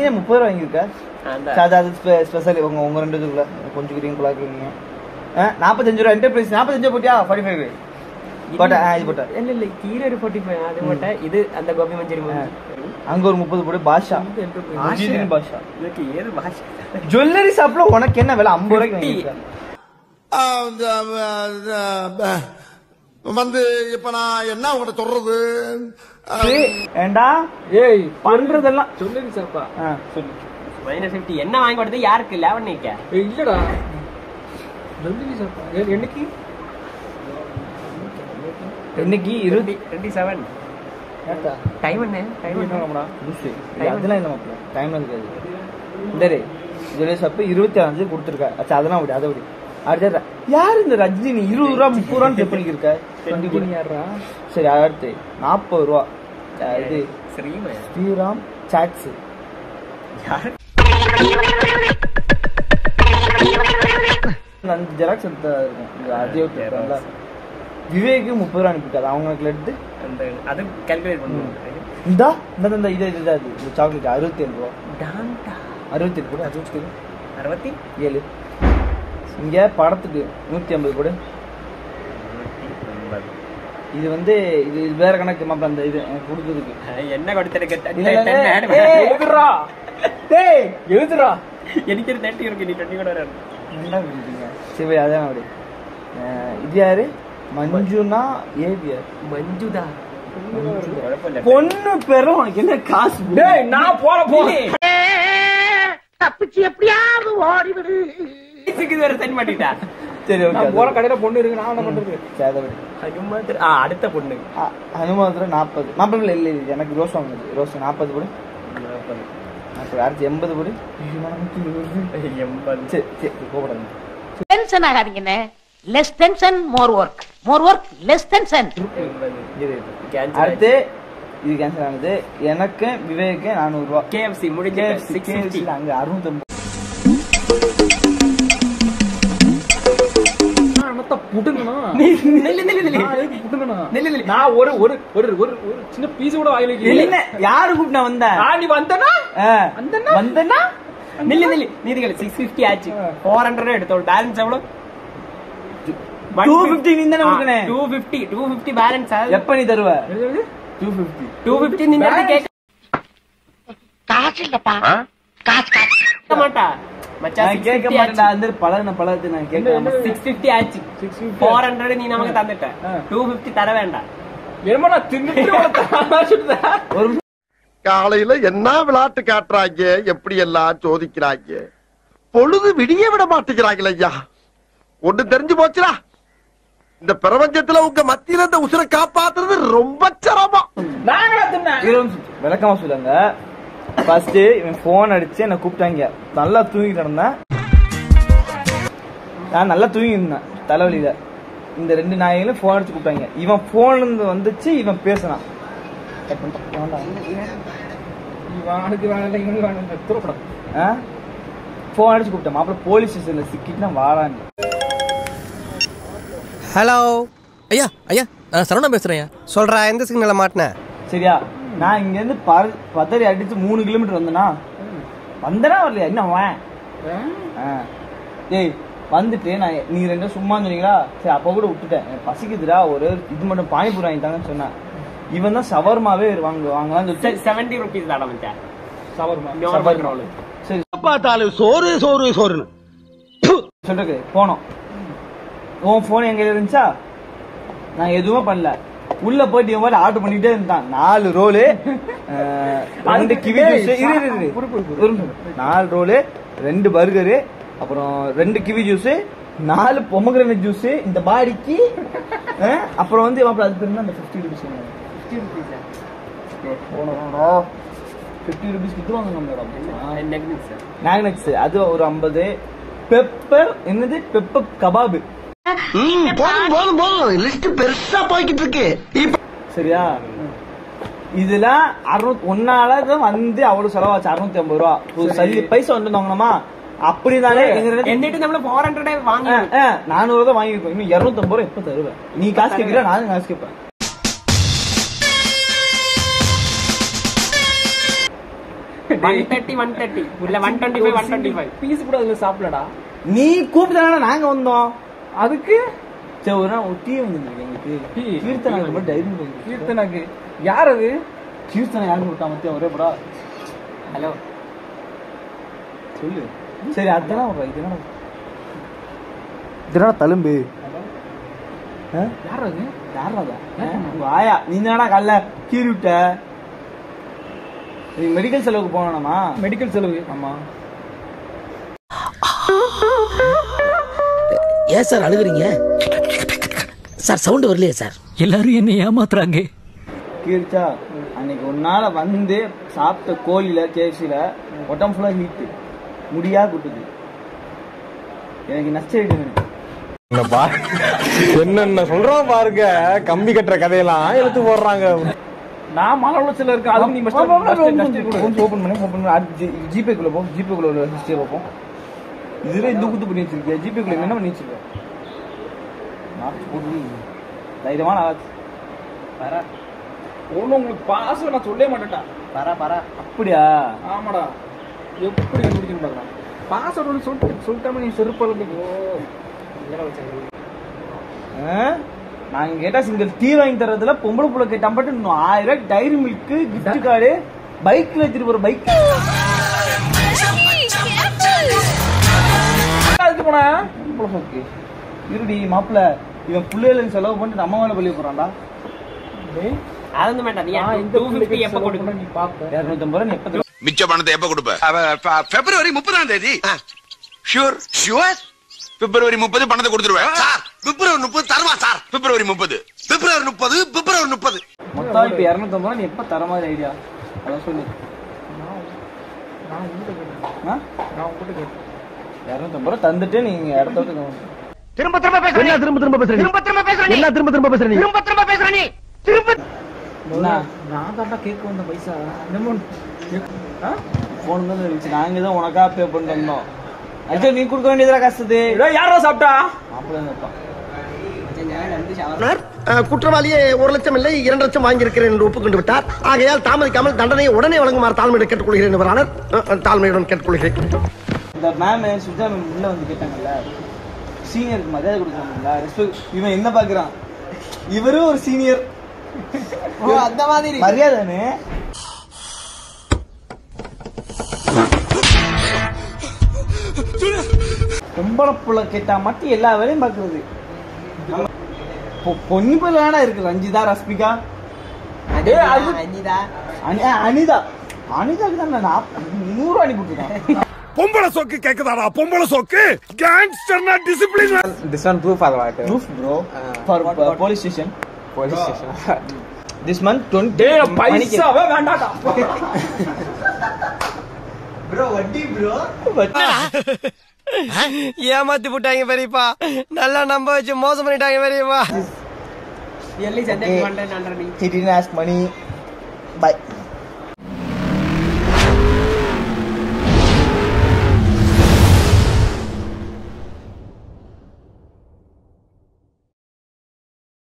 நீ 30 ரூபா வாங்கியிருக்க. அது ஸ்பெஷல் உங்க ரெண்டு இதுக்குள்ள கொஞ்சம் கிரீன் கலர் இருக்கீங்க. 45 ரூபா என்டர்பிரைஸ். 45 போட்டியா? 45 போட்டா. இது போட்டா இல்ல கீரை 45 அது போட்டா. இது அந்த கோபி மஞ்சரி அங்க ஒரு 30 போடு. பாஷா பாஷா இதுக்கு ஏது பாஷா ஜுவல்லரி ஷாப்ல உனக்கு என்ன விலை? 50 ரூபாய்க்கு வந்து இப்ப நான் என்ன உங்கள்கிட்ட சொல்றது? ஏண்டா ஏய் பண்றதெல்லாம் ஜுவல்லரி ஷாப்பா? சொல்லு. -50 என்ன வாங்கி கொடுத்து யாருக்கு? 11 நிக்க இல்லடா ஜுவல்லரி ஷாப்பா. என்னைக்கு 27 டைம் என்ன? டைம் என்னடா? அதெல்லாம் என்ன மாப்ள? டைம் இருக்காது. டேய் ஜுவல்லரி ஷாப் 25 கொடுத்துருக்க. அச்சா அதெல்லாம் விடு. அதை விடு. அடுத்த யாரு இந்த ரஜினி 20 ரூபா 30 ரூபான்னு செக் பண்ணிருக்க? 20 யாரா? சரி அடுத்து 40 ரூபா. இது ஸ்ரீராம் சாட்ஸ். அந்த ஜெராக்ஸ் எடுத்தா இருக்கும். அதே விவேக்கு 30 ரூபா அனுப்பிட்டாரு. அவங்களுக்கு எடுத்து அது கால்குலேட் பண்ணுவோம். இந்தா இந்த இது சாக்லேட் 67 ரூபா. 67 கூட 67 இங்க படத்துக்கு 150 கூட. இது வந்து இது வேற கணக்கு மாப்ள. அந்த இது எனக்கு கொடுத்ததுக்கு என்ன கொடுத்திருக்க? எழுதுறா எனக்கு 30 இருக்கு. நீ 20 கூட வர என்ன கொடுத்தீங்க? சரி அதான் அப்படி. இது யாரு? மஞ்சுனா ஏவியர். மஞ்சுதா பொண்ணு பேரும் உனக்கு என்ன காசு? நான் போற தப்பிச்சு எப்படியாவது ஓடிவிடு. சென்ட் பண்ணிட்டா. சரி ஓகே. போற கடையில பொண்ணு இருக்கு. நான் என்ன பண்றது? அடுத்த பொண்ணு ஹனுமாந்திர 40. 40 இல்ல எனக்கு ரோஸ் வாங்குது. ரோஸ் 40 போடு. 40 அடுத்து 80 போடு. 80. சரி கோபப்படாத. Tension ஆகாதீங்கண்ணே. less tension more work less tension. அடுத்து இது கேன்சல் ஆனது. எனக்கு விவேக்கு 400 ரூபா. KFC முடிஞ்ச 650. அங்க 650. சின்ன பீஸ் கூட வாயில யாரு கூப்பிட்டா வந்த? நீ வந்தனா? நீதிகள் 650 ஆச்சு. 400 எடுத்தோம். பேலன்ஸ் எவ்வளவு? 250 நீ தான கொடுக்கனே. 250 பேலன்ஸ் எப்ப நீ தருவ? 250 நீ வந்து கேக்க காசு இல்லப்பா. காசு கேட்க மாட்டா மச்சான். கேட்க மாட்டேன்டா. அந்த பழத்து நான் கேட்க. 650 ஆச்சு. 400 நீ நமக்கு தந்துட்ட. 250 தர வேண்டாம். என்னடா தின்னுட்டு ஒரு காலையில என்ன விளையாட்டு காட்டுறாங்க, எப்படி எல்லாம் சோதிக்கிறாங்க. பொழுது விடிய விட மாட்டேங்கிறாங்களே ஐயா. ஒண்ணு தெரிஞ்சு போச்சுடா, இந்த பிரபஞ்சத்துல உங்க மத்தியில இந்த உசுரை காப்பாத்துறது ரொம்ப சிரமம். விளக்கமா சொல்லுங்க. ஃபர்ஸ்ட் இவன் போன் அடிச்சு என்ன கூப்பிட்டாங்க. நல்லா தூங்கிட்டு இருந்தேன். நான் நல்லா தூங்கி இருந்தேன் தலைவலியில. இந்த 2 நாய்களும் போன் அடிச்சு கூப்பிட்டாங்க. இவன் போன்ல இருந்து வந்துச்சு. இவன் பேசினான். போன் அடிச்சு கூப்பிட்டேன். மாப்பிள்ள போலீஸ் ஸ்டேஷன்ல சிக்கிட்டு வாழான்னு. ஹலோ ஐயா. ஐயா சரவணா பேசுறேன். சொல்றா, எந்த சிக்னல்ல மாட்டின? சரியா, நான் இங்க இருந்து பதறி அடிச்சு 3 கிலோமீட்டர் வந்தனா வரலையா? என்ன ஏய் வந்துட்டு நான் நீ 2 சும்மா சொன்னீங்களா? சரி அப்ப கூட விட்டுட்டேன். பசிக்குதுடா, ஒரு இது மட்டும் பானிபூரி வாங்கிட்டாங்கன்னு சொன்னேன். இவன் தான் சவர்மாவே வாங்கலாம்னு சொல்லிட்டு 70 ரூபீஸ் தான மச்சான் சவர்மா. சரி பார்த்தாலும் சோறு சோறு சோறுன்னு சொல்றதுக்கு போனோம். உன் போன் எங்க இருந்துச்சா? நான் எதுவுமே பண்ணல. உள்ள போயிட்டு இவன் மாதிரி ஆர்டர் பண்ணிட்டே இருந்தான். 4 roll 2 kiwi juice, 4 roll 2 burger, அப்புறம் 2 கிவி ஜூஸ், 4 பொமக்ரேனட் ஜூஸ் இந்த பாடிக்கு. அப்புறம் வந்து அது பேர் அந்த 50 ரூபீஸ் 50 ரூபீஸ் வித்துவாங்க மேக்னெக்ஸ். அது ஒரு 50. பெப்பர் என்னது? Pepper kebab. போதும் லிஸ்ட் பெருசா போய்கிட்டு இருக்கு. சரியா, இதெல்லாம் 600 ஒன்னாலதான் வந்து அவ்வளவு செலவாச்சு. 650 ரூபா பைசா வந்து வாங்கணுமா? அப்படிதானே 400 வாங்கி 400 தான் வாங்கிருக்கோம். இன்னும் 250 ரூபா எப்ப தருவேன்? நீ காசு கேட்கிற, நானும் காசு கேட்பேன். 130 இல்ல 125 125 பீஸ் கூட அதுல சாப்பிடலடா. நீ கூப்பிட்டானா நாங்க வந்தோம். அதுக்கு சரி ஒரு நாள் ஒரு டீ வந்துருக்கு எங்களுக்கு. கீர்த்தனாக்கு மட்டும் டைரி மில்க். கீர்த்தனாக்கு யார் அது? கீர்த்தனை யாரும் கொடுத்தா மத்தியம் ஒரே படா. ஹலோ சொல்லு. சரி அதெல்லாம் ஒரு இதனால தழும்பு. யார் அது? யாராதா உங்க ஆயா? நீ தானடா கல்ல கீறி விட்ட. மெடிக்கல் செலவுக்கு போனோமா? மெடிக்கல் செலவு. ஆமா. ஏன் சார் அழுகுறீங்க சார்? சவுண்ட் வரலையே சார். எல்லாரும் என்ன ஏமாத்துறாங்க. கீரிச்சா அன்னைக்கு ஒன்னால வந்து சாப்பிட்ட கோழில கேசில உடம்பு ஃபுல்லா ஹீட்டு முடியா குட்டுது. எனக்கு நஷ்டம். என்னென்ன சொல்றோம் பாருங்க. கம்பி கட்டுற கதையெல்லாம் எடுத்து போடுறாங்க. நான் மன உளைச்சல இருக்கேன். அதுக்கு நீ ஓபன் பண்ணி ஜிபேக்குள்ள போ. ஜிபேக்குள்ள ஒரு ஹிஸ்டரி பார்ப்போம். இதுல இந்த குத்து பண்ணி வச்சிருக்கியா? ஜிபேக்குள்ள என்ன பண்ணி வச்சிருக்க? தைரியமான ஆச்சு. ஒண்ணு உங்களுக்கு பாஸ்வேர்ட் நான் சொல்லவே மாட்டேன்டா. பரா அப்படியா? ஆமாடா. எப்படி கண்டுபிடிக்கணும் பாக்கலாம். பாஸ்வேர்ட் ஒன்று சொல்லிட்டாம நீ செருப்பளந்து போ. நாங்க கேட்டா சிங்கிள் டீ வாங்கி தரதுல பொம்பளை புள்ள கேட்டா மட்டும் 1000 ரூபாய் டைரி மில்க் கிஃப்ட் கார்டு பைக்ல எடுத்துட்டு போற பைக் போன இருடி மாப்பிள்ள. இவன் பிள்ளைகளுக்கு செலவு பண்ணிட்டு நம்ம மேல பள்ளி போறான்டா. அது மேட்டா. நீ 250 எப்ப கொடுக்கணும்? நீ பாப்ப 250 ரூபாய் எப்ப மிச்ச பணத்தை எப்ப கொடுப்ப? பிப்ரவரி 30ஆம் தேதி. Sure sure. பிப்ரவரி 30 பணத்தை கொடுத்துருவேன் சார். பிப்ரவரி 30 தருவா சார். பிப்ரவரி 30. பிப்ரவரி 30. மொத்தம் இப்ப 250 ரூபாய். நீ எப்ப தர மாதிரி ஐடியா? அதான் சொல்லு. நான் உங்ககிட்ட கேட்டேன். நான் உங்ககிட்ட கேட்டேன். 250 ரூபாய் தந்துட்டு நீங்க இடத்த விட்டு திரும்ப பேசுறீங்க. என்ன திரும்ப பேசுறீங்க? என்ன திரும்ப பேசுறீங்க? நான் தாண்டா கேட்க வந்த பைசா போன் தான் இருந்துச்சு. நாங்க தான் உனக்கா பே பண்ணிட்டு வந்தோம். ஆக்சுவலி நீ கொடுக்க வேண்டியதா கஷ்டது. யாரா சாப்பிட்டா? குற்றவாளியே 1 லட்சம் இல்லை 2 லட்சம் வாங்கியிருக்கிறேன் என்று ஒப்புக்கொண்டு விட்டார். ஆகையால் தாமதிக்காமல் தண்டனையை உடனே வழங்குமாறு தாழ்மையுடன் கேட்டுக்கொள்கிறேன். தாழ்மையுடன் கேட்டுக்கொள்கிறேன். இந்த மேம் சுஜா மேம் உள்ள வந்து கேட்டாங்கல்ல, சீனியருக்கு மரியாதை கொடுக்கணும்ல, ரெஸ்பெக்ட். இவன் என்ன பாக்குறான்? இவரும் ஒரு சீனியர். அந்த மாதிரி மரியாதைன்னு பொம்பளை புள்ள கேட்டா மட்டும் எல்லா வேலையும் பாக்குறது. பொண்ணு பிள்ளை இருக்கு. ரஞ்சிதா, ரஷ்மிகா, அனிதா. அனிதாக்கு தான் 100 அனுப்பிட்டுருக்கான். பொம்பளை சோக்கு கேக்குதாடா? பொம்பளை சோக்கு கேங்ஸ்டர்னா discipline. This one proof or what? Proof bro. For police station. Police station. This month 20. பைசாவே வேண்டாடா. Bro வட்டி bro. ஏமாத்தி போட்டாங்க பெரியப்பா. நல்லா நம்ப வச்சு மோசம் பண்ணிட்டாங்க பெரியப்பா. எல்லி Sunday 200 He didn't ask money. Bye.